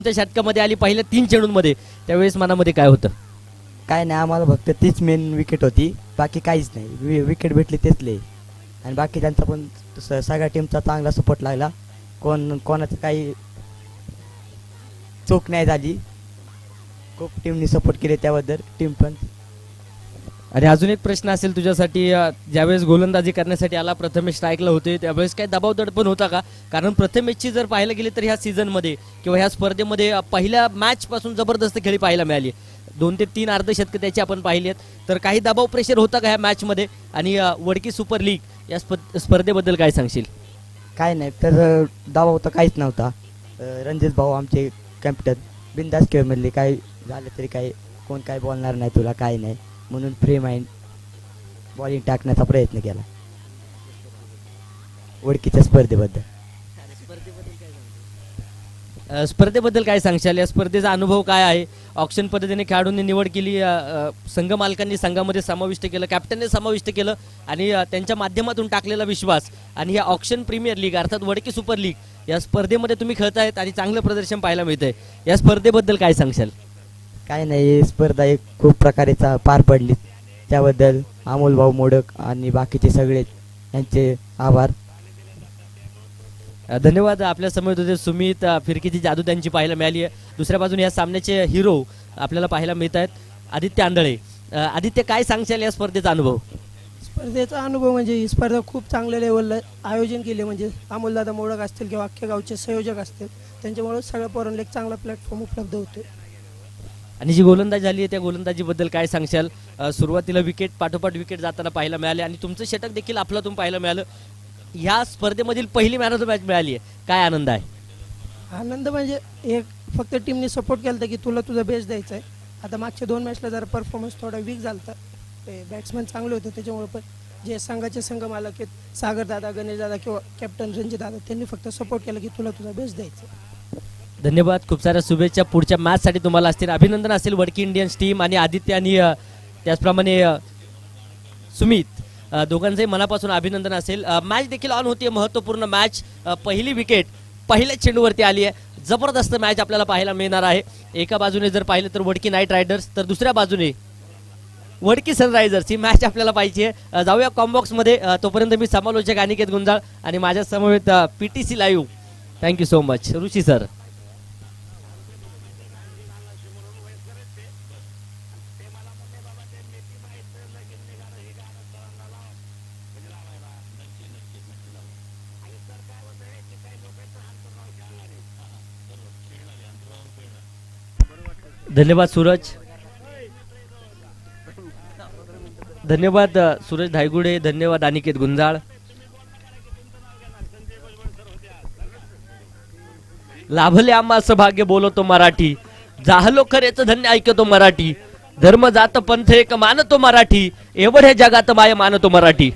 त्या षटकामध्ये आली पहिल्या 3 चेंडूंमध्ये, त्यावेळेस मनामध्ये काय होतं? काय नाही, आम्हाला फक्त तीच मेन विकेट होती, बाकी काहीच नाही. विकेट भेटली तेच लय. आणि बाकी त्यांचा पण सगळ्या टीमचा चांगला सपोर्ट लागला. कोणाचं काही चूक नाही झाली. खूप टीमनी सपोर्ट केले, त्याबद्दल टीम पण. आणि अजून एक प्रश्न असेल तुझ्यासाठी, ज्यावेळेस गोलंदाजी करण्यासाठी आला, प्रथमेश स्ट्राईकला होते, त्यावेळेस काय दबाव दडपण होता का? कारण प्रथमेशची जर पाहायला गेली तर ह्या सीझनमध्ये किंवा ह्या स्पर्धेमध्ये पहिल्या मॅचपासून जबरदस्त खेळी पाहायला मिळाली. 2 ते 3 अर्धशतकं त्याची आपण पाहिली आहेत. तर काही दबाव प्रेशर होता का ह्या मॅचमध्ये? आणि वडकी सुपर लीग या स्पर्धेबद्दल काय सांगशील? काय नाही, तर दबाव तर काहीच नव्हता. रणजित भाऊ आमचे कॅप्टन बिंदास खेळमधले, काय झालं तरी काय कोण काय बोलणार नाही तुला, काय नाही, म्हणून फ्री माइंड बॉलिंग टाकण्याचा प्रयत्न केला ओळखीच्या स्पर्धेबद्दल. स्पर्धेबद्दल काय सांगशाल? या स्पर्धेचा अनुभव काय आहे? ऑक्शन पद्धतीने खेळाडूंनी निवड केली, संघ मालकांनी संघामध्ये समाविष्ट केलं, कॅप्टनने समाविष्ट केलं आणि त्यांच्या माध्यमातून टाकलेला विश्वास. आणि या ऑक्शन प्रीमियर लीग अर्थात वडकी सुपर लीग या स्पर्धेमध्ये तुम्ही खेळतायत आणि चांगलं प्रदर्शन पाहायला मिळतंय. या स्पर्धेबद्दल काय सांगशाल? काय नाही, ही स्पर्धा एक खूप प्रकारे पार पडली, त्याबद्दल अमोल भाऊ मोडक आणि बाकीचे सगळे यांचे आभार. धन्यवाद. आपल्या समोर होते सुमित, फिरकीची जादू त्यांची पाहायला मिळाली आहे. दुसऱ्या बाजूने या सामन्याचे हिरो आपल्याला पाहायला मिळत आहेत, आदित्य आंधळे. आदित्य, काय सांगशाल या स्पर्धेचा अनुभव? स्पर्धेचा अनुभव म्हणजे ही स्पर्धा खूप चांगल्या लेवलला आयोजन केले, म्हणजे अमोलदादा मोडक असतील किंवा अख्ख्या गावचे संयोजक असतील, त्यांच्यामुळे सगळ्या पोरांना एक चांगला प्लॅटफॉर्म उपलब्ध होतो. आणि जी गोलंदाजी झाली आहे त्या गोलंदाजीबद्दल काय सांगशाल? सुरुवातीला विकेट पाठोपाठ विकेट जाताना पाहायला मिळाले आणि तुमचं षटक देखील आपल्यातून पाहायला मिळालं. ह्या स्पर्धेमधील पहिली मॅन ऑफ द मॅच मिळाली आहे, काय आनंद आहे? आनंद म्हणजे एक फक्त टीमने सपोर्ट केला की तुला तुझा बेस्ट द्यायचा आहे. आता मागच्या 2 मॅचला जरा परफॉर्मन्स थोडा वीक झाला, ते बॅट्समॅन चांगले होते, त्याच्यामुळे पण जे संघाचे संघ मालक आहेत सागर दादा, गणेश दादा किंवा कॅप्टन रणजित दादा, त्यांनी फक्त सपोर्ट केला की तुला तुझा बेस्ट द्यायचा. धन्यवाद, खूप साऱ्या शुभेच्छा पुढच्या मॅचसाठी तुम्हाला असतील. अभिनंदन असेल वडकी इंडियन्स टीम आणि आदित्य आणि त्याचप्रमाणे सुमित, दोघांचंही मनापासून अभिनंदन असेल. मॅच देखील ऑन होती, महत्त्वपूर्ण मॅच. पहिली विकेट पहिल्या चेंडूवरती आली आहे. जबरदस्त मॅच आपल्याला पाहायला मिळणार आहे. एका बाजूने जर पाहिलं तर वडकी नाईट रायडर्स, तर दुसऱ्या बाजूने वडकी सनरायझर्स. ही मॅच आपल्याला पाहिजे. जाऊया कॉम्बॉक्समध्ये, तोपर्यंत मी समालोचक अनिकेत गुंजाळ आणि माझ्या समवेत PTC live. Thank you so much Rishi sir. धन्यवाद सूरज. धन्यवाद सूरज धायगुडे. धन्यवाद अनिकेत गुंजाळ. लाभले आम्हास भाग्य बोलतो मराठी, जाहलो खरेच धन्य ऐकतो मराठी, धर्म जात पंथ एक मानतो मराठी, एवढ्या जगात माय मानतो मराठी.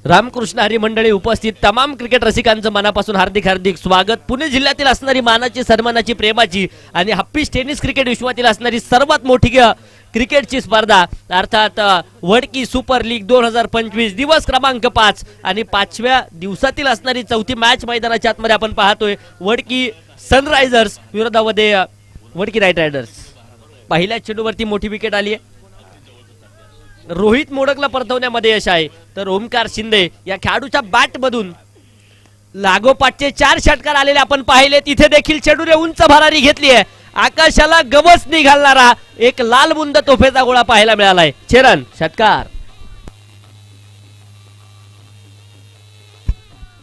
रामकृष्ण हरी मंडळी उपस्थित तमाम क्रिकेट रसिकांचं मनापासून हार्दिक हार्दिक स्वागत. पुणे जिल्ह्यातील असणारी मानाची, सन्मानाची, प्रेमाची आणि हप्पीस टेनिस क्रिकेट विश्वातील असणारी सर्वात मोठी क्रिकेटची स्पर्धा अर्थात वडकी सुपर लीग 2025 दिवस क्रमांक 5 आणि 5व्या दिवसातील असणारी 4थी मॅच मैदानाच्या आतमध्ये आपण पाहतोय. वडकी सनरायझर्स विरोधामध्ये वडकी नाईट रायडर्स. पहिल्या चेंडूवरती मोठी विकेट आली आहे. रोहित मोडकला परतवण्यामध्ये यश आहे, तर ओमकार शिंदे या खेळाडूच्या बॅट मधून लागोपाठचे 4 षटकार आलेले आपण पाहिले. तिथे देखील चेंडूने उंच भरारी घेतली आहे. आकाशाला गवस निघालणारा एक लाल बुंद तोफेचा गोळा पाहायला मिळालाय. चेरन षटकार.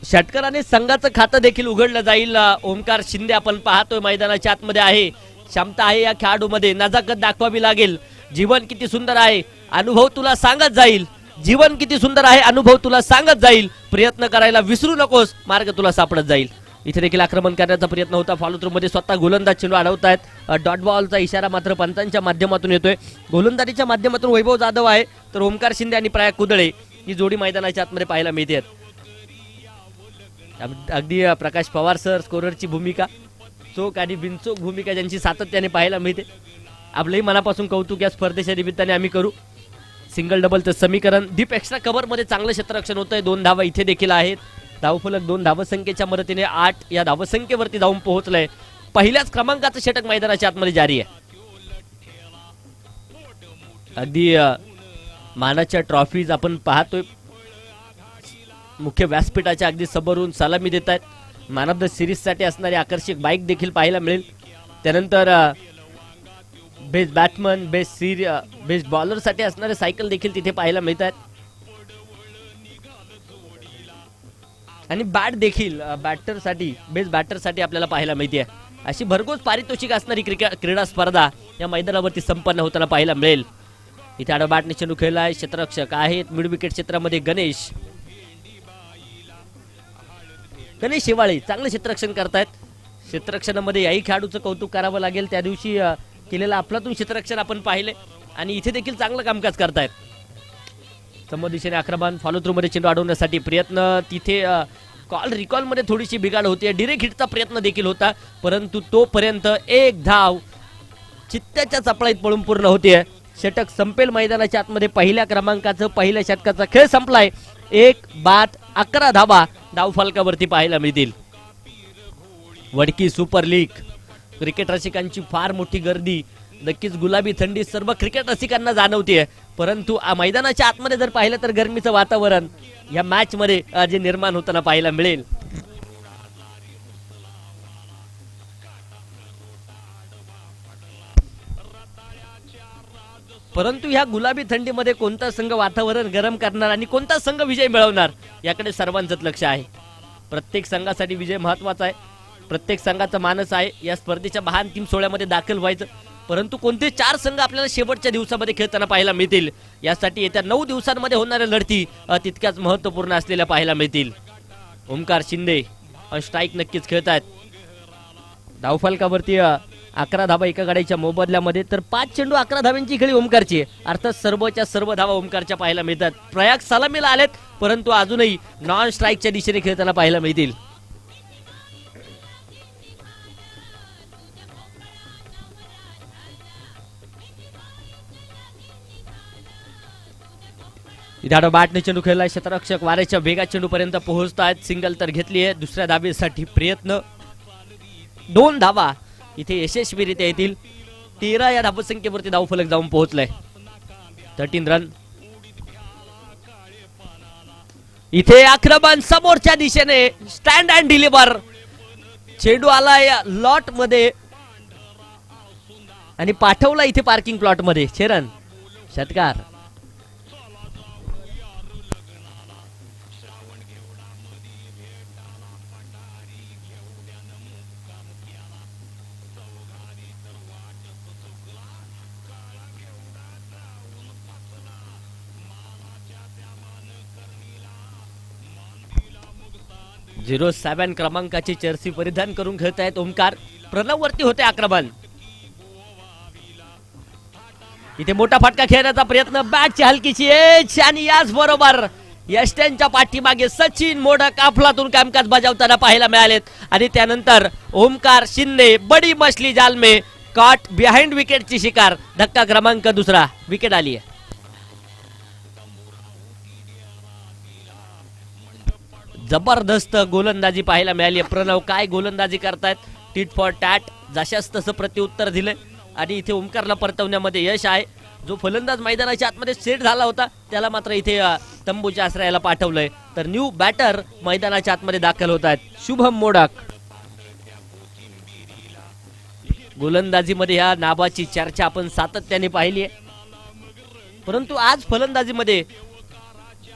षटकाराने संघाचं खातं देखील उघडलं जाईल. ओमकार शिंदे आपण पाहतोय मैदानाच्या आतमध्ये आहे. क्षमता आहे या खेळाडूमध्ये, नजाकत दाखवावी लागेल. जीवन किती सुंदर आहे, अनुभव तुला सांगत जाईल. जीवन किती सुंदर आहे, अनुभव तुला सांगत जाईल. प्रयत्न करायला विसरू नकोस, मार्ग तुला सापडत जाईल. इथे देखील आक्रमण करण्याचा प्रयत्न होता. फॉलो थ्रू मध्ये स्वतः गोलंदाज चेंडू अडवतायत. डॉट बॉलचा इशारा मात्र पंतांच्या माध्यमातून येतोय. गोलंदाजीच्या माध्यमातून वैभव जाधव आहे, तर ओमकार शिंदे आणि प्रयाग कुदळे ही जोडी मैदानाच्या आतमध्ये पाहायला मिळते. अगदी प्रकाश पवार सर स्कोररची भूमिका, चोख आणि बिनचोख भूमिका ज्यांची सातत्याने पाहायला मिळते. आपलंही मनापासून कौतुक या स्पर्धेच्या निमित्ताने आम्ही करू. सिंगल डबलचं समीकरण. डीप एक्स्ट्रा कव्हर मध्ये चांगलं क्षेत्ररक्षण होतंय. 2 धावा इथे देखील आहेत. धावफलक 2 धावसंख्येच्या मदतीने 8 या धावसंख्येवरती जाऊन पोहोचलंय. पहिल्याच क्रमांकाचं षटक मैदानाच्या आतमध्ये जारी आहे. अगदी मानाच्या ट्रॉफीज आपण पाहतोय मुख्य व्यासपीठाच्या अगदी समोरून सलामी देत आहेत. मॅन ऑफ द सिरीज साठी असणारी आकर्षक बाईक देखील पाहायला मिळेल. त्यानंतर बेस्ट बॅट्समन बेस्ट बॉलर साठी असणारे सायकल देखील तिथे पाहायला मिळत आहेत. आणि बॅट देखील बेस्ट बॅटर साठी आपल्याला पाहायला मिळते. अशी भरघोस पारितोषिक असणारी क्रीडा स्पर्धा या मैदानावरती संपन्न होताना पाहायला मिळेल. इथे आडवा बॅटने चेंडू खेळलाय. क्षेत्ररक्षक आहेत मिड विकेट क्षेत्रामध्ये गणेश शेवाळे चांगले क्षेत्ररक्षण करतायत. क्षेत्ररक्षणामध्ये याही खेळाडूचं कौतुक करावं लागेल. त्या दिवशी केलेलं अफलातून क्षेत्ररक्षण आपण पाहिले आणि इथे देखील चांगलं कामकाज करतायत. समोर दिशेने आक्रमण फॉलो थ्रू मध्ये चेंडू अडवण्यासाठी प्रयत्न. तिथे रिकॉल मध्ये थोडीशी बिघाड होते. डिरेक्ट हिटचा प्रयत्न देखील होता परंतु तोपर्यंत एक धाव चित्त्याच्या चपळाईत पळून पूर्ण होते. षटक संपेल मैदानाच्या आतमध्ये. पहिल्या क्रमांकाचं पहिल्या षटकाचा खेळ संपलाय. 1 बाद 11 धावा धावफलकावरती पाहायला मिळतील. वडकी सुपर लीग क्रिकेट रसिकांची फार मोठी गर्दी नक्कीच गुलाबी थंडी सर्व क्रिकेट रसिकांना जाणवते. परंतु मैदानाच्या आतमध्ये जर पाहिलं तर गरमीचं वातावरण या मॅच मध्ये जे निर्माण होताना पाहायला मिळेल. परंतु ह्या गुलाबी थंडीमध्ये कोणता संघ वातावरण गरम करणार आणि कोणता संघ विजय मिळवणार याकडे सर्वांचंच लक्ष आहे. प्रत्येक संघासाठी विजय महत्वाचा आहे. प्रत्येक संघाचा मानस आहे या स्पर्धेच्या महान टीम सोहळ्यामध्ये दाखल व्हायचं. परंतु कोणते 4 संघ आपल्याला शेवटच्या दिवसामध्ये खेळताना पाहायला मिळतील यासाठी येत्या 9 दिवसांमध्ये होणाऱ्या लढती तितक्याच महत्त्वपूर्ण असलेल्या पाहायला मिळतील. ओमकार शिंदे स्ट्राईक नक्कीच खेळत आहेत. धावफलकावरती 11 धावा एका गाड्याच्या मोबदल्यामध्ये तर 5 चेंडू 11 धाव्यांची खेळी ओमकारची. अर्थात सर्वच्या सर्व धावा ओमकारच्या पाहायला मिळतात. प्रयाग सलामीला आलेत परंतु अजूनही नॉन स्ट्राईकच्या दिशेने खेळताना पाहायला मिळतील. इधाडो बॅटने चेंडू खेळलाय. क्षेत्ररक्षक वाऱ्याच्या वेगात चेंडू पर्यंत पोहोचतायत. सिंगल तर घेतली आहे. दुसऱ्या धावेसाठी प्रयत्न. 2 धावा इथे यशस्वीरित्या येतील. 13 या धावसंख्येवरती धावफलक जाऊन पोहोचलाय. 13 रन. इथे आक्रमण समोरच्या दिशेने स्टँड अँड डिलिव्हर चेंडू आलाय लॉट मध्ये आणि पाठवला इथे पार्किंग प्लॉट मध्ये. 6 रन. षटकार. झिरो 7 क्रमांकाची जर्सी परिधान करून खेळत आहेत ओमकार. प्रणव वरती होते आक्रमण. इथे मोठा फटका खेळण्याचा प्रयत्न. बॅटची हलकीची एज आणि याच बरोबर यष्ट्यांच्या पाठीमागे सचिन मोडक अफलातून कामकाज बजावताना पाहायला मिळालेत. आणि त्यानंतर ओमकार शिंदे बडी मछली जाल में कॉट बिहाइंड विकेटची शिकार. धक्का क्रमांक 2 विकेट आली आहे. जबरदस्त गोलंदाजी पाहायला मिळाली. प्रणव काय गोलंदाजी करतायत. टीट फॉर टॅट जशास तसं प्रत्युत्तर दिलंय आणि इथे ओमकारला परतवण्यामध्ये यश आहे. जो फलंदाज मैदानाच्या आतमध्ये सेट झाला होता त्याला मात्र इथे तंबूच्या आश्रयाला पाठवलंय. तर न्यू बॅटर मैदानाच्या आतमध्ये दाखल होत आहेत. शुभम मोडक. गोलंदाजीमध्ये ह्या नावाची चर्चा आपण सातत्याने पाहिली आहे परंतु आज फलंदाजीमध्ये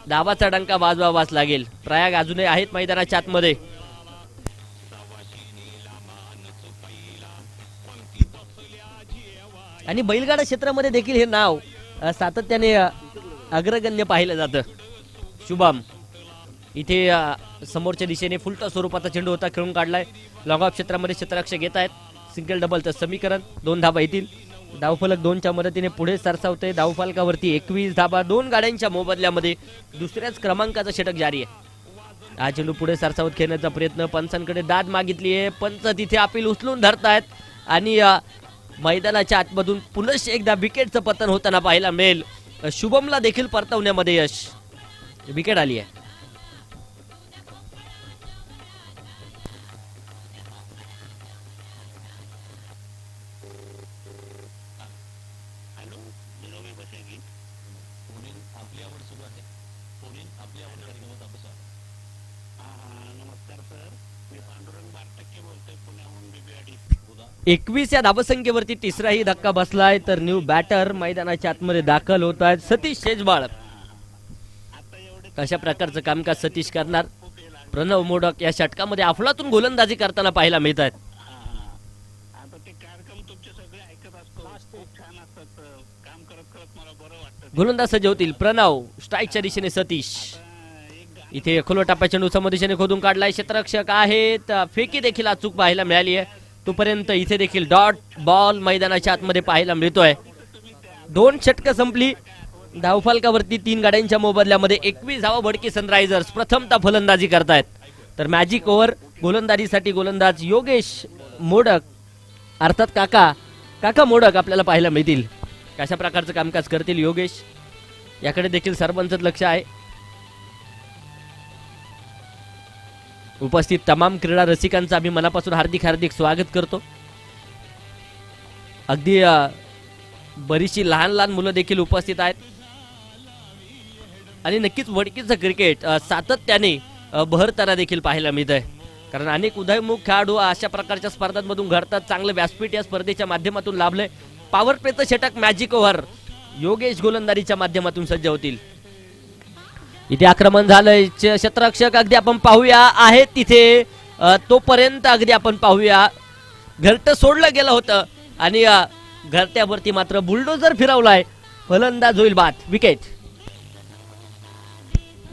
धावाचा डंका वाजवावाच लागेल. प्रयाग अजूनही आहेत मैदानाच्या आतमध्ये. आणि बैलगाडा क्षेत्रामध्ये देखील हे नाव सातत्याने अग्रगण्य पाहिलं जातं. शुभम इथे समोरच्या दिशेने फुलटा स्वरूपाचा चेंडू होता खेळून काढलाय. लॉंग ऑफ क्षेत्रामध्ये क्षेत्ररक्षक येत आहेत. सिंगल डबलचं समीकरण. 2 धावा येतील. धावफलक 2च्या मदतीने पुढे सरसावते. धावफलकावरती 21 धावा 2 गाड्यांच्या मोबदल्यामध्ये दुसऱ्याच क्रमांकाचं षटक जारी आहे. हा चेंडू पुढे सरसावत खेळण्याचा प्रयत्न. पंचांकडे दाद मागितली आहे. पंच तिथे अपील उचलून धरतायत आणि मैदानाच्या आतमधून पुनश एकदा विकेटचं पतन होताना पाहायला मिळेल. शुभमला देखील परतवण्यामध्ये यश. विकेट आली आहे. एकवीस या धावसंख्येवरती तिसराही धक्का बसलाय तर न्यू बॅटर मैदानाच्या आतमध्ये दाखल होत आहेत सतीश शेजबाळ. कशा प्रकारचं कामकाज सतीश करणार. प्रणव मोडक या षटकामध्ये अफलातून गोलंदाजी करताना पाहायला मिळत आहेत. गोलंदाज सज्ज होतील. प्रणव स्ट्राईकच्या दिशेने सतीश. इथे खोलोटाप्या चेंडू समोर खोदून काढलाय. क्षेत्ररक्षक आहेत. फेकी देखील अचूक पाहायला मिळाली आहे. तोपर्यंत इथे देखील डॉट बॉल मैदानाच्या आतमध्ये पाहायला मिळतोय. 2 षटकं संपली. धावफलकावरती 3 गाड्यांच्या मोबदल्यामध्ये 21 धावा भडकी सनरायझर्स प्रथमतः फलंदाजी करतायत. तर मॅजिक ओव्हर गोलंदाजीसाठी गोलंदाज योगेश मोडक अर्थात काका मोडक आपल्याला पाहायला मिळतील. कशा प्रकारचं कामकाज करतील योगेश याकडे देखील सर्वांचंच लक्ष आहे. उपस्थित तमाम क्रीडा रसिकांचं आम्ही मनापासून हार्दिक स्वागत करतो. अगदी बरीचशी लहान मुलं देखील उपस्थित आहेत आणि नक्कीच वडकीचं क्रिकेट सातत्याने बहरताना देखील पाहायला मिळत आहे. कारण अनेक उदयमुख खेळाडू अशा प्रकारच्या स्पर्धांमधून घडतात. चांगलं व्यासपीठ या स्पर्धेच्या माध्यमातून लाभलंय. पॉवर प्लेचं षटक मॅजिक ओव्हर योगेश गोलंदाजीच्या माध्यमातून सज्ज होतील. इथे आक्रमण झालंय. क्षेत्ररक्षक अगदी आपण पाहूया आहेत तिथे. तोपर्यंत अगदी आपण पाहूया घरटं सोडलं गेलं होतं आणि घरट्यावरती मात्र बुलडोजर फिरवलाय. फलंदाज होईल बाद. विकेट.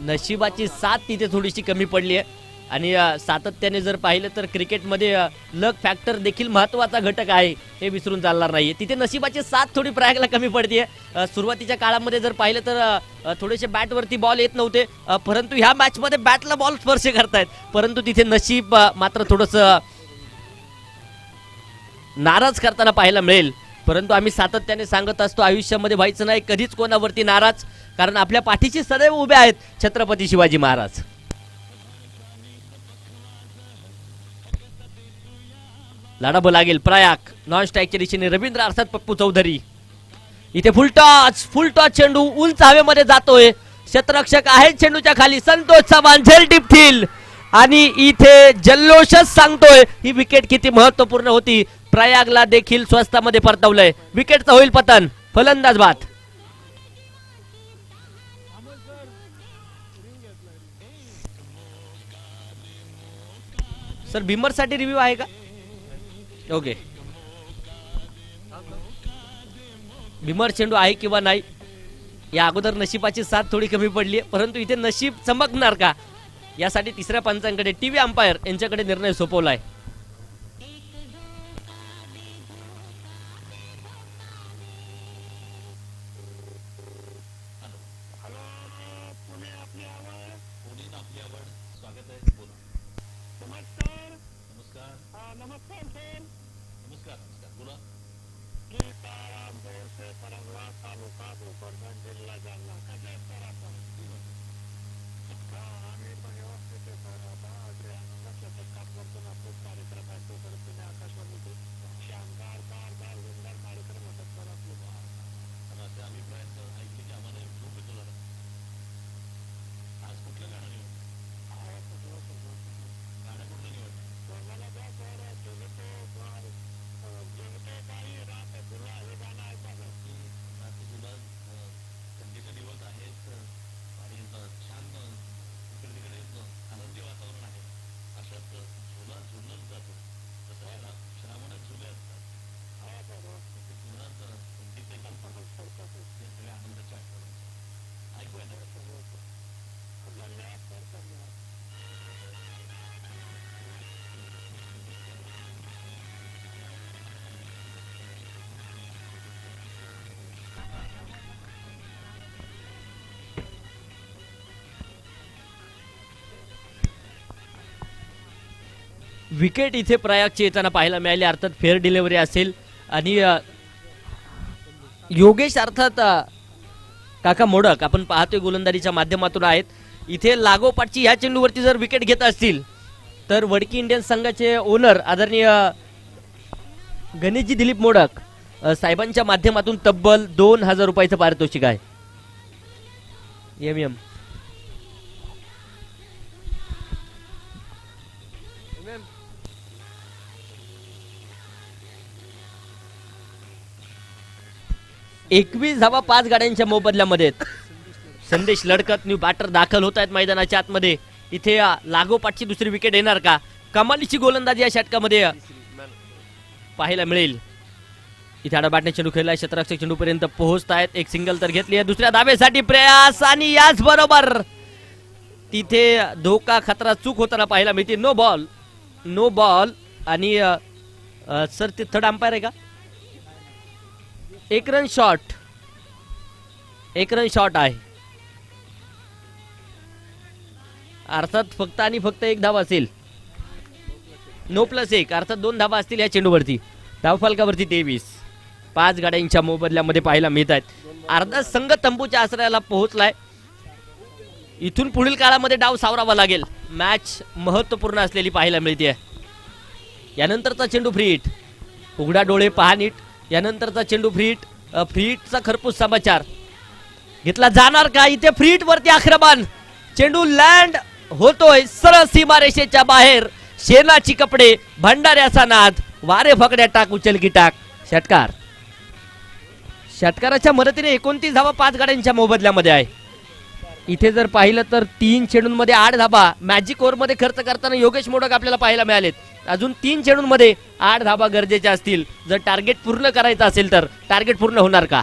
नशिबाची साथ तिथे थोडीशी कमी पडली आहे आणि सातत्याने जर पाहिलं तर क्रिकेटमध्ये लक फॅक्टर देखील महत्वाचा घटक आहे हे विसरून चालणार नाहीये. तिथे नशिबाची साथ थोडी प्रयागला कमी पडते. सुरुवातीच्या काळामध्ये जर पाहिलं तर थोडेसे बॅटवरती बॉल येत नव्हते परंतु ह्या मॅच मध्ये बॅटला बॉल स्पर्श करतायत. परंतु तिथे नशीब मात्र थोडस नाराज करताना पाहायला मिळेल. परंतु आम्ही सातत्याने सांगत असतो आयुष्यामध्ये व्हायचं नाही कधीच कोणावरती नाराज. कारण आपल्या पाठीशी सदैव उभे आहेत छत्रपती शिवाजी महाराज. लढाबो लागेल. प्रयाग नॉन स्ट्राईकच्या दिशेने रवींद्र अर्थात पप्पू चौधरी. इथे फुल टॉच चेंडू उंच हवेमध्ये जातोय. क्षेत्ररक्षक आहे चेंडूच्या खाली. संतोष चव्हाण झेल टिपतील आणि इथे जल्लोषच सांगतोय ही विकेट किती महत्वपूर्ण होती. प्रयागला देखील स्वस्तामध्ये परतवलंय. विकेटचं होईल पतन. फलंदाज बाद. सर बिमर साठी रिव्ह्यू आहे का? ओके. बिमर चेंडू आहे किंवा नाही या अगोदर नशिबाची साथ थोडी कमी पडली आहे परंतु इथे नशीब चमकणार का यासाठी तिसऱ्या पंचांकडे टीव्ही अंपायर यांच्याकडे निर्णय सोपवलाय. विकेट इथे प्रयागची येताना पाहायला मिळाली. अर्थात फेअर डिलिव्हरी असेल आणि योगेश अर्थात काका मोडक आपण पाहतोय गोलंदाजीच्या माध्यमातून आहेत. इथे लागोपाठची ह्या चेंडूवरती जर विकेट घेत असतील तर वडकी इंडियन्स संघाचे ओनर आदरणीय गणेशजी दिलीप मोडक साहेबांच्या माध्यमातून तब्बल 2000 रुपयाचं पारितोषिक आहे. एम 21 धावा 5 गाड्यांच्या मोबदल्यामध्ये आहेत. संदेश लडकत न्यू बॅटर दाखल होत आहेत मैदानाच्या आतमध्ये. इथे लागोपाठची दुसरी विकेट येणार का? कमालीची गोलंदाजी या षटकामध्ये पाहायला मिळेल. इथे आडा बॅटने चेंडू खेळलाय, क्षेत्ररक्षक चेंडू पर्यंत पोहोचतायत. एक सिंगल तर घेतली आहे, दुसऱ्या धावेसाठी प्रयास आणि याच बरोबर तिथे धोका खतरा चूक होताना पाहायला मिळते. नो बॉल आणि सर ते थर्ड अंपायर आहे का? एक रन शॉट आहे. अर्थात फक्त आणि फक्त एक धाव असेल. नो प्लस एक अर्थात 2 धावा असतील या चेंडूवरती. धावफलकावरती 23. 5 गाड्यांच्या मोबदल्यामध्ये पाहायला मिळत आहेत. अर्धा संघ तंबूच्या आसऱ्याला पोहोचलाय. इथून पुढील काळामध्ये डाव सावरावा लागेल. मॅच महत्वपूर्ण असलेली पाहायला मिळते. यानंतरचा चेंडू फ्री हिट. उघडा डोळे पहा नीट. यानंतरचा चेंडू फ्री हिटचा खरपूस समाचार घेतला जाणार का? इथे फ्री हिट वरती आक्रमण. चेंडू लँड होतोय सरळ सीमारेषेच्या बाहेर. शेणाची कपडे, भंडाऱ्याचा नाद, वारे फकड्या टाक, उचल की टाक. षटकाराच्या मदतीने 29 धावा 5 गाड्यांच्या मोबदल्यामध्ये आहे. इथे जर पाहिलं तर 3 चेंडूंमध्ये 8 धावा मॅजिक ओव्हरमध्ये खर्च करताना योगेश मोडक आपल्याला पाहायला मिळालेत. अजून 3 चेंडूंमध्ये 8 धावा गरजेच्या असतील. जर टार्गेट पूर्ण करायचं असेल तर टार्गेट पूर्ण होणार का?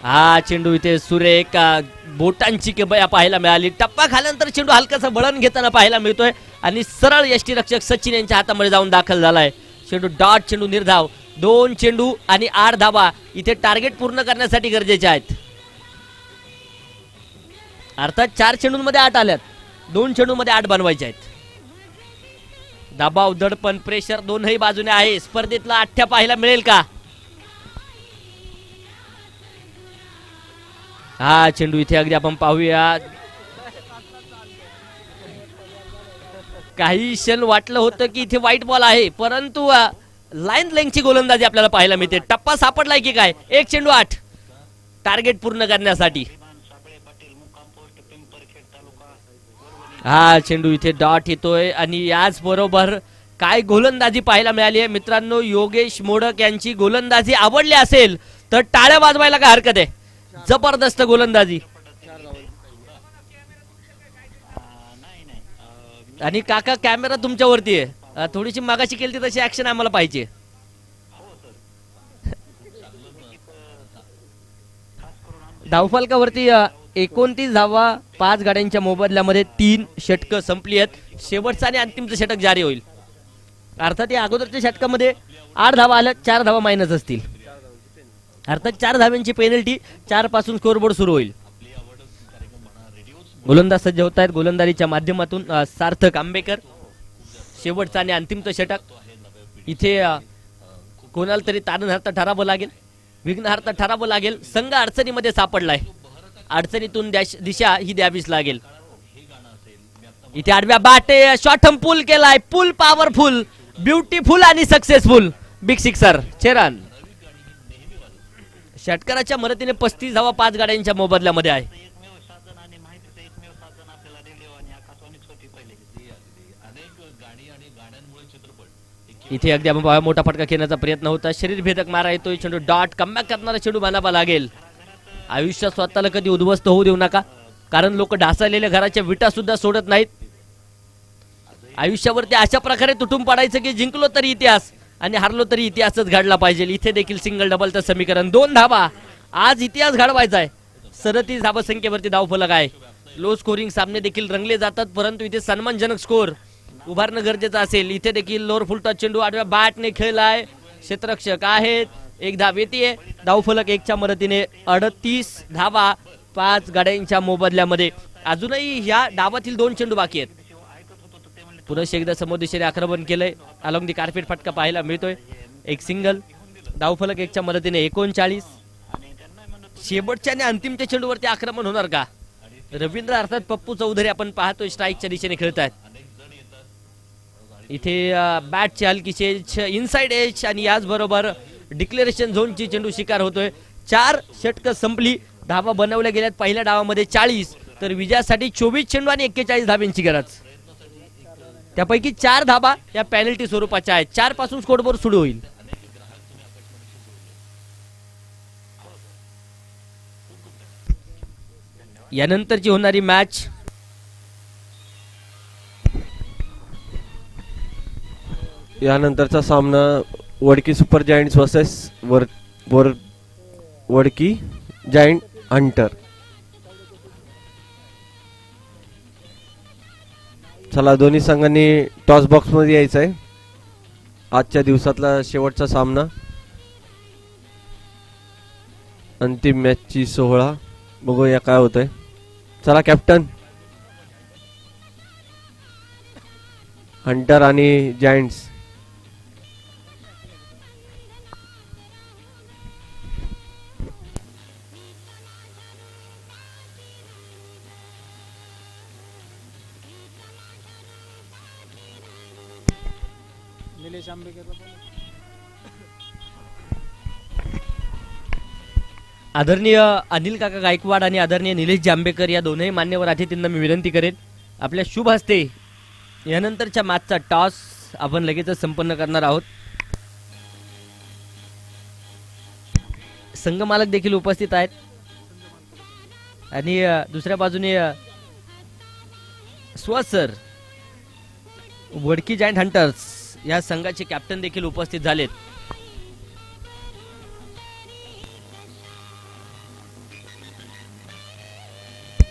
हा चेंडू इथे सुरेख बोटांची केबया पाहायला मिळाली. टप्पा खाल्यानंतर चेंडू हलकासा वळण घेताना पाहायला मिळतोय आणि सरळ यष्टीरक्षक सचिन यांच्या हातामध्ये जाऊन दाखल झालाय. चेंडू डॉट, चेंडू निर्धाव. 2 चेंडू आणि 8 धावा इथे टार्गेट पूर्ण करण्यासाठी गरजेचे आहेत. अर्थात 4 चेंडूंमध्ये 8 आल्यात, 2 चेंडूमध्ये 8 बनवायचे आहेत. दबाव, दडपण, प्रेशर दोनही बाजूने आहे. स्पर्धेतला आठ्या पाहायला मिळेल का? हा चेंडू इथे अगदी आपण पाहूया. काही क्षण वाटलं होतं की इथे व्हाईट बॉल आहे, परंतु लाईन लेंगची गोलंदाजी आपल्याला पाहायला मिळते. टप्पा सापडलाय की काय? 1 चेंडू 8 टार्गेट पूर्ण करण्यासाठी. हा चेंडू इथे डॉट येतोय आणि याच बरोबर काय गोलंदाजी पाहायला मिळाली आहे मित्रांनो. योगेश मोडक यांची गोलंदाजी आवडली असेल तर टाळ्या वाजवायला काय हरकत आहे. जबरदस्त गोलंदाजी. आणि काका कॅमेरा तुमच्यावरती आहे. थोडीशी मागाशी केली तशी ऍक्शन आम्हाला पाहिजे. धावफलकावरती 29 धावा 5 गाड्यांच्या मोबदल्यामध्ये 3 षटकं संपली आहेत. शेवटचं आणि अंतिमचं षटक जारी होईल. अर्थात या अगोदरच्या षटकामध्ये 8 धावा आल्या, 4 धावा मायनस असतील. अर्थात 4 धाव्यांची पेनल्टी. 4 पासून स्कोरबोर्ड सुरू होईल. गोलंदाज सज्ज होत आहेत. गोलंदाजीच्या माध्यमातून सार्थक आंबेकर. शेवटचं आणि अंतिमचं षटक. इथे कोणाला तरी तारणहार्थ ठरावं लागेल, विघ्नहार्थ ठरावं लागेल. संघ अडचणीमध्ये सापडलाय. अडचणीतून दिशा ही द्यावीच लागेल. इथे आडव्या बाटे शॉर्टम पूल केलाय. पूल पॉवरफुल, ब्युटीफुल आणि सक्सेसफुल. Big sixer. 6 रन. षटकाराच्या मदतीने 35 धावा 5 गाड्यांच्या मोबदल्यामध्ये आहे. इथे अगदी आपण पाहूया मोठा फटका खेळण्याचा प्रयत्न होता. शरीर भेदक मारा येतोय. चेंडू डॉट. कमबॅक करणारा चेंडू बनावा लागेल. आयुष्यात स्वतःला कधी उद्ध्वस्त होऊ देऊ नका, कारण लोक ढासळलेल्या घराच्या विटा सुद्धा सोडत नाहीत. आयुष्यावरती अशा प्रकारे तुटून पडायचं की जिंकलो तरी इतिहास आणि हारलो तरी इतिहासच घडला पाहिजे. इथे देखील सिंगल डबलचं समीकरण. 2 धावा. आज इतिहास घडवायचा आहे. 37 धावा संख्येवरती धावफलक आहे. लो स्कोरिंग सामने देखील रंगले जातात, परंतु इथे सन्मानजनक स्कोर उभारणं गरजेचं असेल. इथे देखील लोअर फुल टच चेंडू आडव्या बॅटने खेळलाय. क्षेत्ररक्षक आहेत. 1 धाव येते. धावफलक 1 च्या मदतीने 38 धावा 5 गाड्यांच्या मोबदल्यामध्ये. अजूनही ह्या डावातील 2 चेंडू बाकी आहेत. पुन्हा एकदा समोर दिशेने आक्रमण केलंय. अलॉंग दी कार्पेट फटका पाहायला मिळतोय. 1 सिंगल. धावफलक 1 च्या मदतीने 39. शेवटच्या आणि अंतिमच्या चेंडूवरती आक्रमण होणार का? रवींद्र अर्थात पप्पू चौधरी आपण पाहतोय स्ट्राईकच्या दिशेने खेळत आहेत. इथे बॅटची हलकीची एज, इनसाइड एज आणि याचबरोबर डिक्लेरेशन झोनची चेंडू शिकार होतोय. 4 षटकं संपली. धावा बनवल्या गेल्यात पहिल्या डावामध्ये 40, तर विजयासाठी 24 चेंडू आणि 41 धाब्यांची गरज. त्यापैकी 4 धाबा या पेनल्टी स्वरूपाच्या आहेत. 4 पासून स्कोरबोर्ड सुरू होईल. यानंतरची होणारी मॅच यानंतरचा सामना Wadki super giants versus Wadki giant Hunter. चला दोन्ही संघांनी टॉस बॉक्स मध्ये यायचं आहे. आजच्या दिवसातला शेवटचा सामना, अंतिम मॅचची 16. बघूया काय होतंय. चला कॅप्टन. हंटर आणि जायंट्स. आदरणीय अनिल काका गायकवाड आणि आदरणीय निलेश जांभेकर या दोनही मान्यवर अतिथींना मी विनंती करेन, आपल्या शुभ हस्ते यानंतरच्या मॅचचा टॉस आपण लगेचच संपन्न करणार आहोत. संघ मालक देखील उपस्थित आहेत आणि दुसऱ्या बाजूने स्वसर वडकी जायंट हंटर्स या संघाचे कॅप्टन देखील उपस्थित झालेत.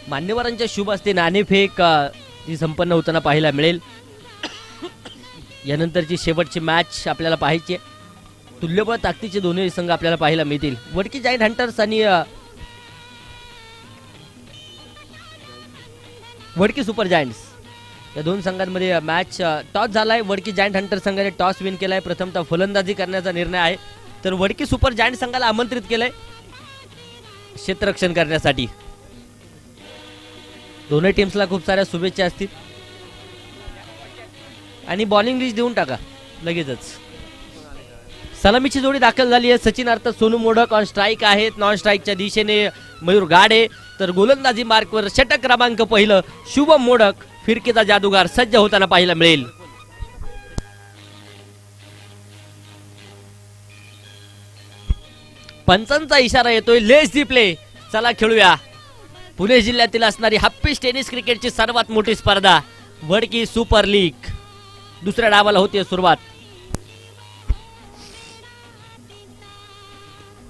मान्यवरांच्या शुभ हस्ते नाणेफेक ती संपन्न होताना पाहायला मिळेल. यानंतरची शेवटची मॅच आपल्याला पाहायची आहे. तुल्यबळ ताकदीचे दोन्ही संघ आपल्याला पाहायला मिळतील. वडकी जायंट हंटर्स आणि वडकी सुपर जायंट्स या दोन संघांमध्ये मॅच टॉस झालाय. वडकी जायंट हंटर संघाने टॉस विन केलाय. प्रथमतः फलंदाजी करण्याचा निर्णय आहे, तर वडकी सुपर जायंट संघाला आमंत्रित केलंय क्षेत्ररक्षण करण्यासाठी. दोन्ही टीम्सला खूप साऱ्या शुभेच्छा असतील आणि बॉलिंग लिस्ट देऊन टाका लगेचच. सलामीची जोडी दाखल झाली आहे. सचिन अर्थात सोनू मोडक ऑन स्ट्राईक आहेत. नॉन स्ट्राईकच्या दिशेने मयूर गाडे, तर गोलंदाजी मार्कवर षटक क्रमांक पहिलं शुभम मोडक फिरकीचा जादूगार सज्ज होताना पाहायला मिळेल. पंचांचा इशारा येतोय, लेस दी प्ले. चला खेळूया. पुणे जिल्ह्यातील असणारी हप्पीस टेनिस क्रिकेटची सर्वात मोठी स्पर्धा वडकी सुपर लीग. दुसऱ्या डावाला होती सुरुवात.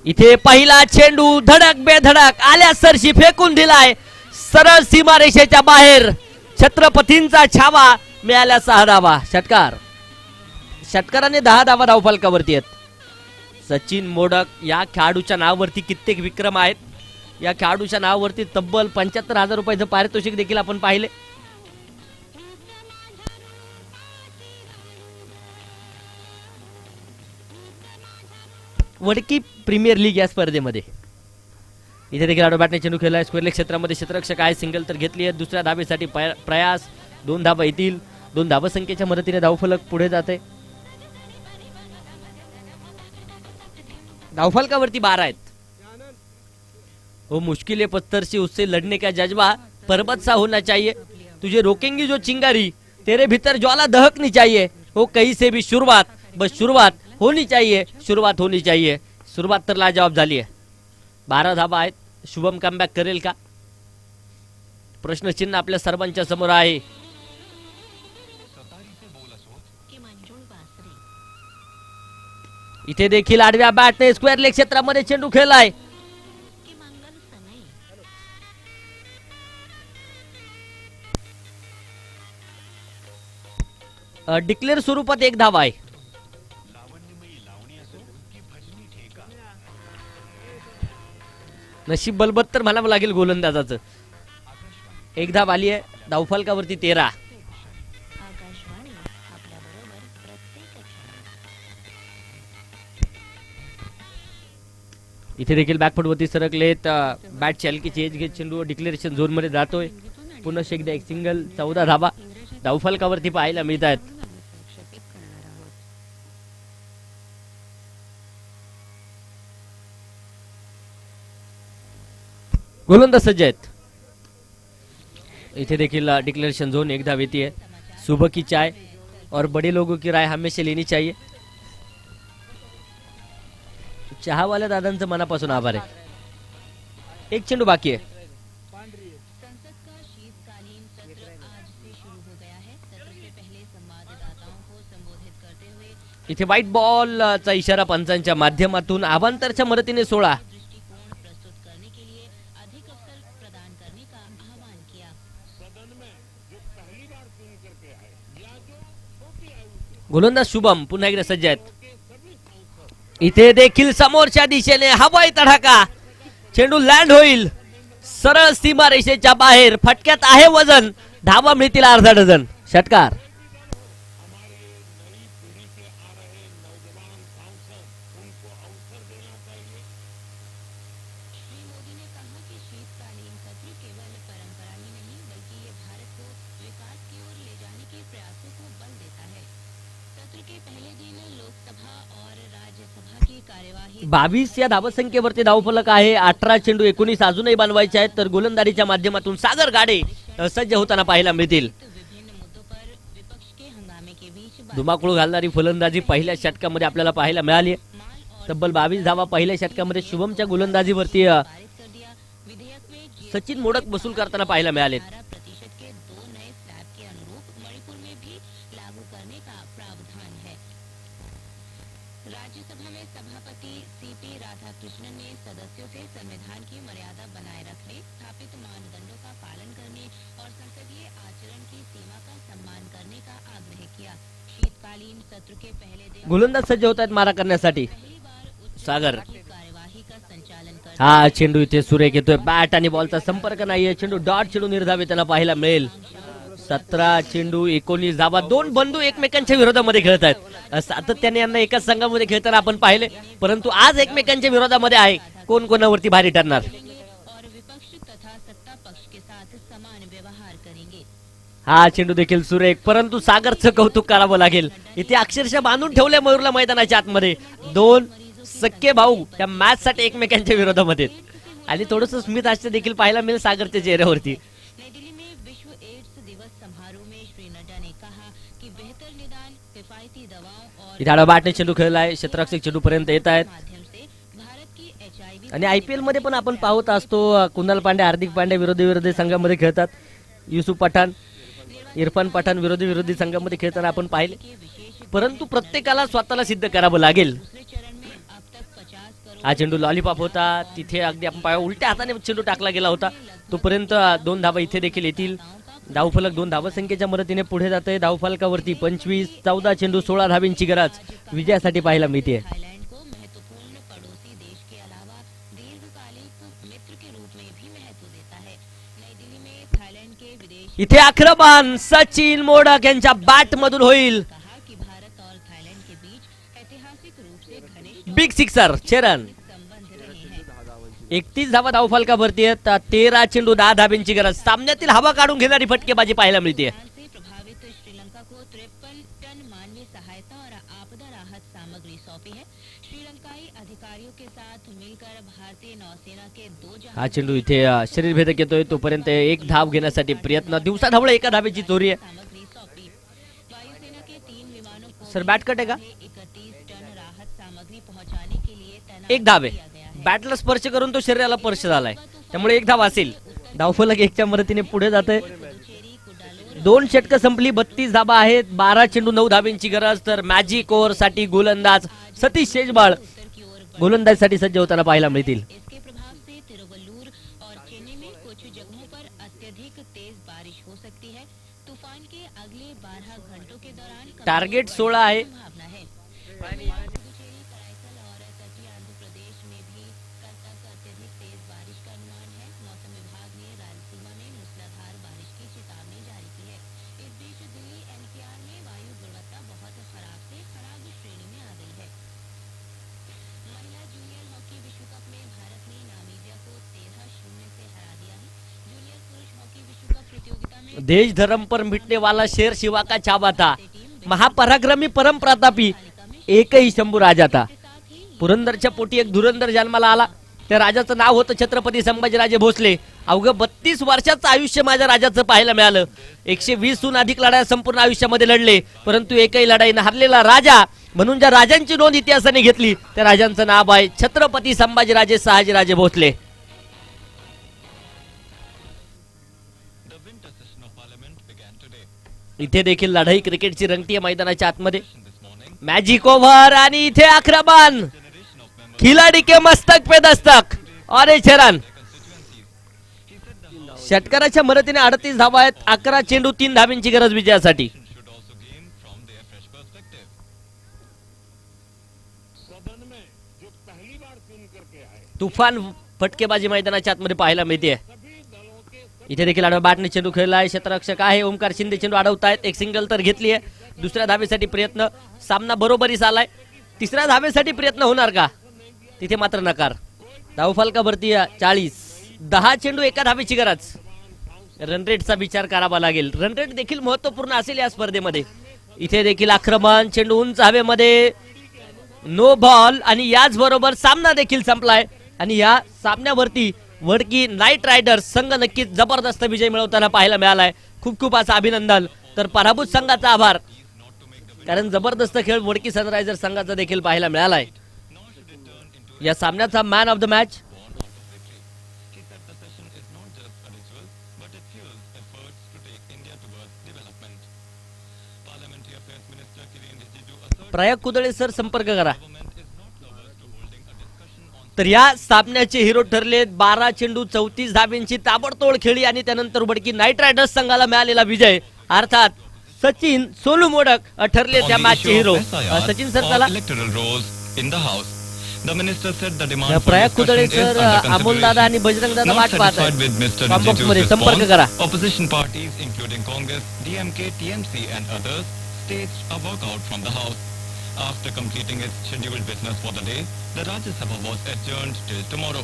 इथे पहिला चेंडू धडक बेधडक आल्या सरशी फेकून दिलाय सरळ सीमारेषेच्या बाहेर. छत्रपतींचा छावा, मिळाल्या 6 धावा. षटकाराने 10 धावा धावफलकावरती आहेत. सचिन मोडक या खेळाडूच्या नावावरती कित्येक विक्रम आहेत. या खेळाडूच्या नावावरती तब्बल 75,000 रुपयाचं पारितोषिक देखील आपण पाहिले. वडकी प्रीमियर लीग या स्पर्धेमध्ये इथे देखील आडो बॅटने चेंडू खेळलाय. स्क्वेअर लेग क्षेत्रामध्ये क्षेत्ररक्षक आहे. सिंगल तर घेतली आहे. दुसऱ्या धाबेसाठी प्रयास. 2 धाबा येतील. 2 धाबा संख्येच्या मदतीने धावफलक पुढे जाते. धावफलकावरती 12 आहेत. वो मुश्किल पत्थर से उससे लड़ने का जज्बा पर्वत सा होना चाहिए. तुझे रोकेंगी जो चिंगारी, तेरे भीतर ज्वाला दहकनी चाहिए. वो कहीं से भी शुरुआत, बस शुरुआत होनी चाहिए. शुरुआत होनी चाहिए. सुरुवात तर लाजवाब झाली आहे. 12 धाबा आहेत. शुभम कमबॅक करेल का? प्रश्नचिन्ह आपल्या सर्वांच्या समोर आहे. इथे देखील आडव्या बॅटने स्क्वेअर लेग क्षेत्रामध्ये चेंडू खेळलाय. डिक्लेअर स्वरूपात 1 धावा आहे. नशीब बलबत्तर म्हणावं लागेल गोलंदाजाचं. 1 धाव आली आहे. धावफलकावरती 13. इथे देखील बॅकफुटवरती सरकलेत. बॅटची हलकीची एज घेत चेंडू डिक्लेरेशन झोन मध्ये जातोय. पुन्हा एकदा एक सिंगल. 14 धावा धावफलकावरती पाहायला मिळत आहेत. गोलंदाज सज्ज आहेत. इथे देखील डिक्लेरेशन झोन 1 धाव येती है. सुबह की चाय और बड़े लोगों की राय हमेशा लेनी चाहिए. चहावाल्या दादांचं मनापासून आभार आहे. 1 चेंडू बाकी आहे. इथे व्हाईट बॉलचा इशारा पंचांच्या माध्यमातून अवांतरच्या मदतीने 16. गोलंदाज शुभम पुन्हा एकदा सज्ज आहेत. इथे देखील समोरच्या दिशेने हवाई तडाखा, चेंडू लँड होईल सरळ सीमा रेषेच्या बाहेर. फटक्यात आहे वजन, धावा मिळतील अर्धा डझन. षटकार. बावीस या धावसंख्येवरती धावफलक आहे. 18 चेंडू 19 अजूनही बनवायचे आहेत. तर गोलंदाजीच्या माध्यमातून सागर गाडे सज्ज होताना पाहायला मिळतील. धुमाकूळ घालणारी फलंदाजी पहिल्या षटकामध्ये आपल्याला पाहायला मिळाली. तब्बल 22 धावा पहिल्या षटकामध्ये शुभमच्या गोलंदाजीवरती सचिन मोडक वसूल करताना पाहायला मिळालेत. राज्यसभा में सभापति सीपी राधाकृष्णन ने सदस्यों से संविधान की मर्यादा बनाए रखने, स्थापित मानदंडों का पालन करने और संसदीय आचरण की सीमा का सम्मान करने का आग्रह किया. शीतकालीन सत्र के पहले दिन गोलंदाज सज्ज होत आहेत मारा करण्यासाठी. सागर कार्यवाही का संचालन कर हा चेंडू इथे सुरेख येतोय. बॅट आणि बॉलचा संपर्क नाहीये. चेंडू डॉट चेंडू निर्धाव त्यांना पाहायला मिळेल. 17 चेंडू 19 धावा. दोन बंधू एकमेकांच्या विरोधामध्ये खेळत आहेत. सातत्याने यांना एकाच संघामध्ये खेळताना आपण पाहिले, परंतु आज एकमेकांच्या विरोधामध्ये आहे. कोण कोणावरती भारी ठरणार. और विपक्ष तथा सत्ता पक्ष के साथ समान व्यवहार करेंगे. हा चेंडू देखील सुरेख, परंतु सागरचं कौतुक करावं लागेल. इथे अक्षरशः बांधून ठेवले मयूरला मैदानाच्या आतमध्ये. दोन सख्खे भाऊ त्या मॅच साठी एकमेकांच्या विरोधामध्ये आणि थोडस स्मित हास्य देखील पाहायला मिळेल सागरच्या चेहऱ्यावरती. नई दिल्ली में विश्व एड्स दिवस समारोह में श्री नड्डा ने कहा कि बेहतर निदान, किफायती दवाओं और इथे आडवा बॅटने चेंडू खेळलाय. क्षेत्ररक्षक चेंडू पर्यंत येत आहेत. माध्यम से भारत की HIV आणि आयपीएल मध्ये पण आपण पाहत असतो कुणाल पांडे, हार्दिक पांड्या विरोधी संघामध्ये खेळतात. युसुफ पठाण, इरफान पठाण विरोधी संघामध्ये खेळताना आपण पाहिले, परंतु प्रत्येकाला स्वतःला सिद्ध करावं लागेल. दूसरे चरण में अब तक 50 करोड़ हा चेंडू लॉलीपॉप होता. तिथे अगदी आपण पाहिलं उलट्या हाताने चेंडू टाकला गेला होता. तोपर्यंत 2 धावा इथे देखील येतील. धावफलक 2 धावसंख्येच्या मदतीने पुढे जात आहे. धावफलकावरती 25, 14 चेंडू 16 धावींची गरज विजयासाठी पाहायला मिळते. थाईलैंड को महत्वपूर्ण पड़ोसी देश के अलावा दीर्घकालिक मित्र के रूप में भी महत्व देता है. नई दिल्ली में थाईलैंड के विदेश इथे आक्रमण सचिन मोडक यांच्या बॅट मधून होईल. कहा कि भारत और थाईलैंड के बीच ऐतिहासिक रूप से घनिष्ठ बिग सिक्सर चरण. संबंध रहे हैं. 31 धावा धावफलकावरती आहेत. 13 चेंडू 10 धाब्यांची गरज. सामन्यातील हवा काढून घेणारी फटकेबाजी पाहायला मिळते. से प्रभावित श्रीलंका को 53 टन मानवीय सहायता और आपदा राहत सामग्री सौंपी है. श्रीलंकाई अधिकारियों के साथ मिलकर भारतीय नौसेना के 2 जहाज हा चेंडू इथे शरीरभेदक येतोय. तोपर्यंत एक धाव घेण्यासाठी प्रयत्न. दिवसा धावळ एका धावेची चोरी आहे. सामग्री सौंपी. वायुसेना के 3 विमानों को सर बॅट कटेगा. 31 टन राहत सामग्री पहुंचाने के लिए तैनात एक धाव आहे. किया गया है. बॅटला स्पर्श करून तो शरीराला स्पर्श झालाय, त्यामुळे एक धाव असेल. धावफलक 1च्या मदतीने पुढे जाते. पुदुचेरी, कुडालोर 2 षटकं संपली. 32 धाबा आहेत. 12 चेंडू 9 धाब्यांची गरज. तर मॅजिक ओव्हर साठी गोलंदाज सतीश शेजबाळ की ओर गोलंदाजीसाठी सज्ज होताना पाहायला मिळतील. इसके प्रभाव से तिरुवल्लुर और चेन्नई में कुछ जगहों पर अत्यधिक तेज बारिश हो सकती है. तूफान के अगले 12 घंटों के दौरान टार्गेट 16 आहे. संभावना है. पुदुचेरी, कराईकल और तटीय आंध्र प्रदेश में भी कल तक अत्यधिक तेज बारिश का अनुमान है. मौसम विभाग ने रायलसीमा में मूसलाधार बारिश की चेतावनी जारी की है. इस बीच दिल्ली एनसीआर में वायु गुणवत्ता बहुत खराब से खराब श्रेणी में आ गई है. महिला जूनियर हॉकी विश्व कप में भारत ने नामीबिया को 13-0 से हरा दिया है. जूनियर पुरुष हॉकी विश्व कप प्रतियोगिता में देश धर्म पर मिटने वाला शेर शिवा का चावा था, महापराक्रमी परम प्रतापी एकही शंभू राजा था. पुरंदरच्या पोटी एक धुरंधर जन्माला आला. त्या राजाचं नाव होतं छत्रपती संभाजीराजे भोसले. अवघं 32 वर्षाचं आयुष्य माझ्या राजाचं पाहायला मिळालं. 120हून अधिक लढाया संपूर्ण आयुष्यामध्ये लढले, परंतु एकही लढाईनं हरलेला राजा म्हणून ज्या राजांची नोंद इतिहासाने घेतली त्या राजांचं नाव आहे छत्रपती संभाजीराजे शहाजीराजे भोसले. इथे देखील लढाई क्रिकेटची रंगतीय मैदानाच्या आतमध्ये. मॅजिक ओव्हर आणि इथे आक्रमण, खिलाडी के मस्तक पे दस्तक और एक रन. षटकाराच्या मदतीने 38 धावा आहेत. 11 चेंडू 3 धावांची गरज विजयासाठी. तुफान फटकेबाजी मैदानाच्या आतमध्ये पाहायला मिळते. इथे देखील आडवा बॅटने चेंडू खेळलाय. क्षेत्ररक्षक आहे ओमकार शिंदे, चेंडू अडवतायत. एक सिंगल तर घेतली आहे. दुसऱ्या धावेसाठी प्रयत्न, सामना बरोबरीस आलाय. तिसऱ्या धावेसाठी प्रयत्न होणार का? तिथे मात्र नकार. धावफलकावरती 40. 10 चेंडू एका धावेची गरज. रनरेटचा विचार करावा लागेल. रनरेट देखील महत्वपूर्ण असेल या स्पर्धेमध्ये. इथे देखील आक्रमण, चेंडू उंच हवेमध्ये, नो बॉल आणि याच बरोबर सामना देखील संपलाय. आणि या सामन्यावरती वडकी नाईट रायडर्स संघ नक्कीच जबरदस्त विजय मिळवताना पाहायला मिळालाय. खूप खूप असं अभिनंदन. तर पराभूत संघाचा आभार, कारण जबरदस्त खेळ वडकी सनरायझर्स संघाचा देखील पाहायला मिळालाय. या सामन्याचा man of the match Prayag Kudale sir, संपर्क करा. तर या सामन्याचे हिरो ठरले 12 चेंडू 34 धाब्यांची ताबडतोड खेळी आणि त्यानंतर वडकी नाईट रायडर्स संघाला मिळालेला विजय. अर्थात सचिन सोनू मोडक ठरले त्या मॅचचे हिरो. सचिन सर चला. प्रयाग कुदळे सर, अमोल दादा आणि बजरंग दादा वाट पाहत आहेत. कॉम्बॉक्स मध्ये संपर्क करा. Opposition parties including Congress, DMK, TMC and others staged a walkout from the house. After completing its scheduled business for the day, the Rajya Sabha was adjourned till tomorrow.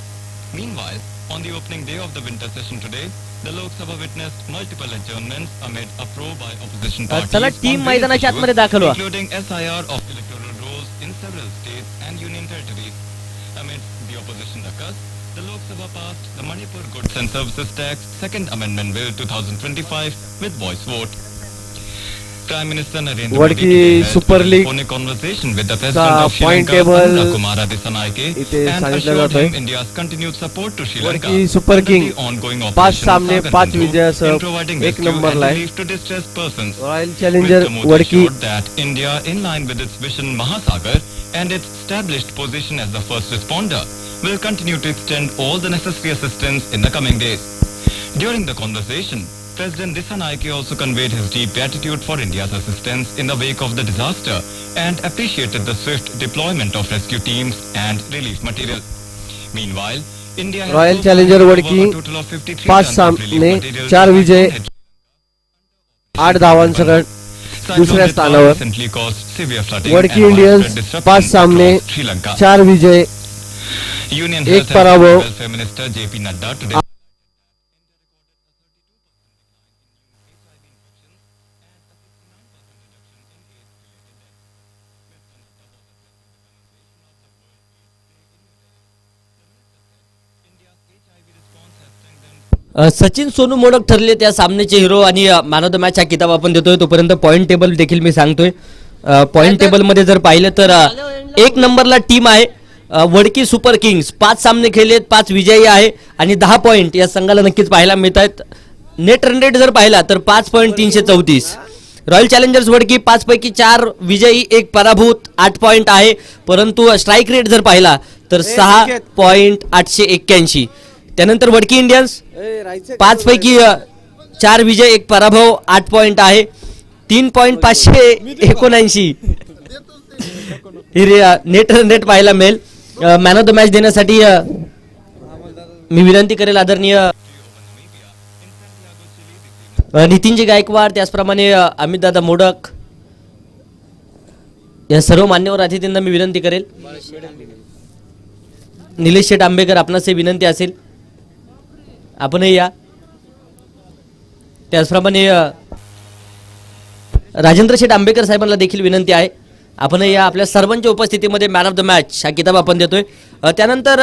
Meanwhile, on the opening day of the winter session today, the Lok Sabha witnessed multiple adjournments amid a probe by opposition parties चला team on मैदानाच्या various आतमध्ये issues, दाखल व्हा. including SIR of electoral rolls in several states and union territories. Amid the opposition ruckus, the Lok Sabha passed the Manipur Goods and Services Tax Second Amendment Bill 2025 with voice vote. Prime Minister Narendra Wadki Modi today held super a league telephonic conversation with the चा President of Sri point Lanka, table Anura Kumara Dissanayake, इथे and सांगितलं assured जातोय. him India's continued support to Sri Lanka Wadki super under king the ongoing 5 Operation सामने Sagar 5 Bandhu विजयासह in providing 1 rescue नंबरला and आहे. relief to distressed persons. Royal challenger Mr. Modi Wadki assured that India, in line with its vision Mahasagar and its established position as the first responder, will continue to extend all the necessary assistance in the coming days. During the conversation, President Dissanayake also conveyed his deep gratitude for India's assistance in the wake of the disaster and appreciated the swift deployment of rescue teams and relief material. Meanwhile, India has royal so far challenger handed Wadki over a total of 53 5 tons of relief सामने material 4 to Vijay Sri 8 धावांसह Cyclone दुसऱ्या Nidwal स्थानावर. recently caused severe flooding Wadki and Indians widespread disruption 5 सामने across Sri Lanka. 4 विजय Union एक Health and पराभव. Welfare Minister JP Nadda today Sachin Sonu modak ठरले त्या सामन्याचे hero आणि मॅन ऑफ द मॅच हा किताब आपण देतोय. तोपर्यंत पॉईंट टेबल देखील मी सांगतोय. पॉईंट टेबल मध्ये जर पाहिलं तर 1 नंबरला टीम आहे वडकी सुपर किंग्स. 5 सामने खेळलेत, 5 विजयी आहे आणि 10 पॉईंट या संघाला नक्कीच पाहायला मिळत आहेत. नेट रन रेट जर पाहिला तर 5.334. रॉयल चॅलेंजर्स वडकी 5 पैकी 4 विजयी 1 पराभूत 8 पॉईंट आहे. परंतु स्ट्राईक रेट जर पाहिला तर 6.881. त्यानंतर वडकी इंडियन्स 5 पैकी 4 विजय 1 पराभव 8 पॉईंट आहे. 3.579 नेट रन रेट पाहायला मिळेल. मॅन ऑफ द मॅच देण्यासाठी मी विनंती करेल आदरणीय नितीनजी गायकवाड, त्याचप्रमाणे अमितदादा मोडक या सर्व मान्यवर अतिथींना मी विनंती करेल. निलेश शेठ आंबेकर, आपणास विनंती असेल आपणही या. त्याचप्रमाणे राजेंद्र शेठ आंबेकर साहेबांना देखील विनंती आहे आपणही या. आपल्या सर्वांच्या उपस्थितीमध्ये मॅन ऑफ द मॅच हा किताब आपण देतोय. त्यानंतर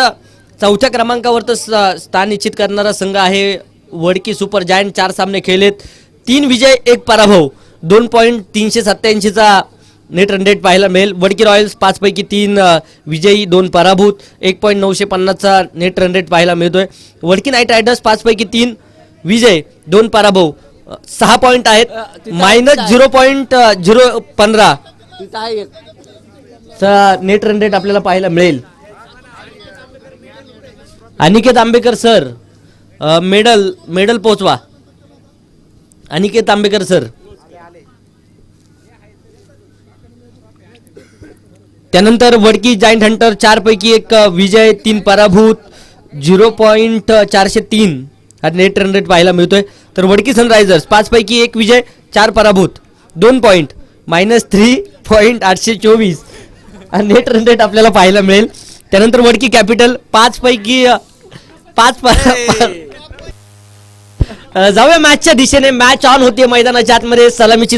4थ्या क्रमांकावर तर स्थान निश्चित करणारा संघ आहे वडकी सुपर जायंट. 4 सामने खेळलेत, 3 विजय 1 पराभव 2.387चा नेट रन रेट पाहायला मिळेल. वडकी रॉयल्स 5 पैकी 3 विजयी 2 पराभूत 1.950चा नेट रन रेट पाहायला मिळतोय. वडकी नाईट रायडर्स 5 पैकी 3 विजय 2 पराभव 6 पॉईंट आहेत. -0.015 नेट रन रेट आपल्याला पाहायला मिळेल. अनिकेत आंबेकर सर मेडल पोचवा. अनिकेत आंबेकर सर. त्यानंतर वडकी जायंट हंटर 4 पैकी 1 विजय, 3 पराभूत, 0.403 हा नेट रन रेट पाहायला मिळतोय. तर वडकी सनरायझर्स 5 पैकी 1 विजय, 4 पराभूत, 2 पॉईंट, -3.824 हा नेट रन रेट आपल्याला पाहायला मिळेल. त्यानंतर वडकी कॅपिटल 5 पैकी 5 जाऊया मॅचच्या दिशेने. मॅच ऑन होते मैदानाच्या आतमध्ये. सलामीची